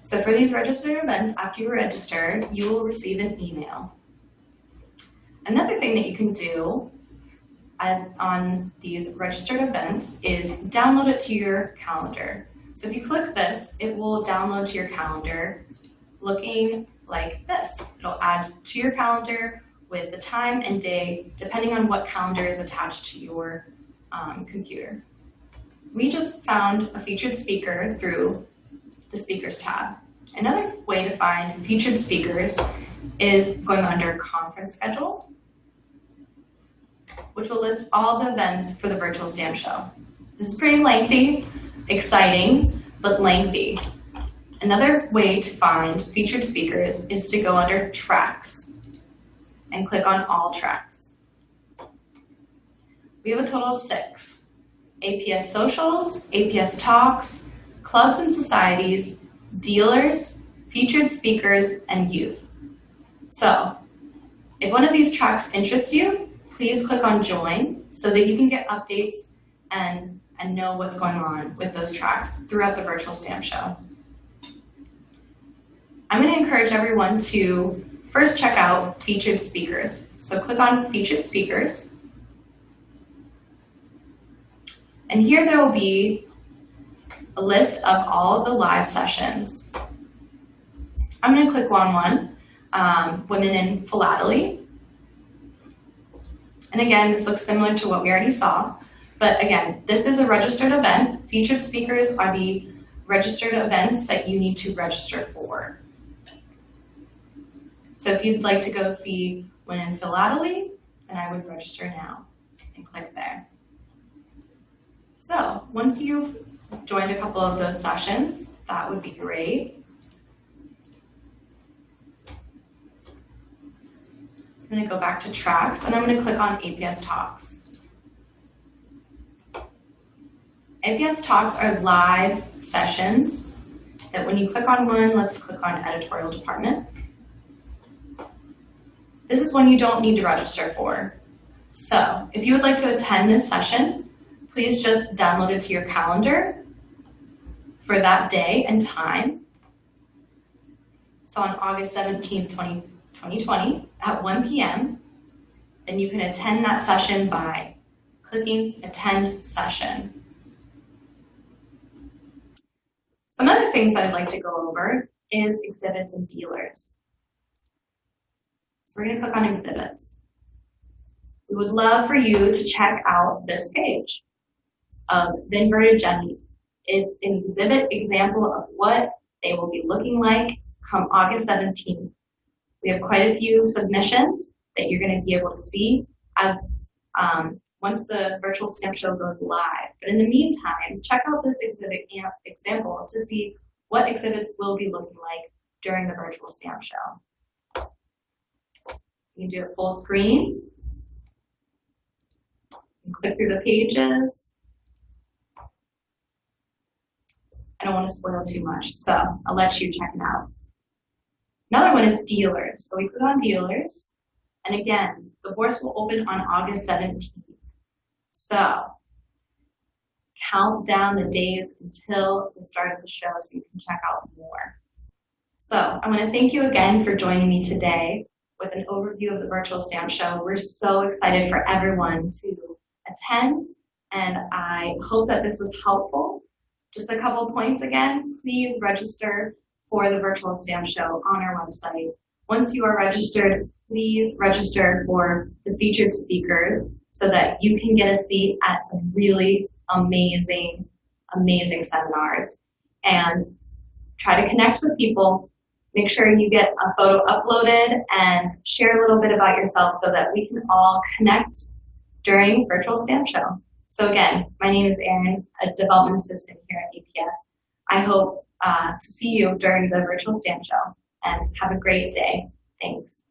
So for these registered events, after you register, you will receive an email. Another thing that you can do on these registered events is download it to your calendar. So if you click this, it will download to your calendar looking like this. It'll add to your calendar with the time and day, depending on what calendar is attached to your computer. We just found a featured speaker through the speakers tab. Another way to find featured speakers is going under conference schedule, which will list all the events for the virtual SAM show. This is pretty lengthy, exciting, but lengthy. Another way to find featured speakers is to go under tracks and click on all tracks. We have a total of 6: APS socials, APS talks, clubs and societies, dealers, featured speakers, and youth. So if one of these tracks interests you, please click on join so that you can get updates and know what's going on with those tracks throughout the virtual SAM show. I'm going to encourage everyone to first check out featured speakers. So click on featured speakers. And here there will be a list of all of the live sessions. I'm going to click on one, Women in Philately. And again, this looks similar to what we already saw. But again, this is a registered event. Featured speakers are the registered events that you need to register for. So if you'd like to go see Women in Philately, then I would register now and click there. So once you've joined a couple of those sessions, that would be great. I'm going to go back to tracks and I'm going to click on APS Talks. APS Talks are live sessions that when you click on one, let's click on editorial department. This is one you don't need to register for. So if you would like to attend this session, please just download it to your calendar for that day and time. So on August 17th, 2020 at 1 p.m., then you can attend that session by clicking Attend Session. Some other things I'd like to go over is exhibits and dealers. So we're going to click on exhibits. We would love for you to check out this page of the inverted Jenny. It's an exhibit example of what they will be looking like come August 17th. We have quite a few submissions that you're going to be able to see as once the virtual SAM show goes live. But in the meantime, check out this exhibit example to see what exhibits will be looking like during the virtual SAM show. You can do it full screen. You can click through the pages. I don't want to spoil too much, so I'll let you check it out. Another one is dealers. So we click on dealers, and again, the boards will open on August 17th. So count down the days until the start of the show so you can check out more. So I want to thank you again for joining me today with an overview of the virtual SAM show. We're so excited for everyone to attend, and I hope that this was helpful. Just a couple points again, please register for the virtual SAM show on our website. Once you are registered, please register for the featured speakers so that you can get a seat at some really amazing, amazing seminars. And try to connect with people. Make sure you get a photo uploaded and share a little bit about yourself so that we can all connect during virtual SAM show. So again, my name is Erin, a development assistant here at APS. I hope to see you during the virtual SAM show, and have a great day. Thanks.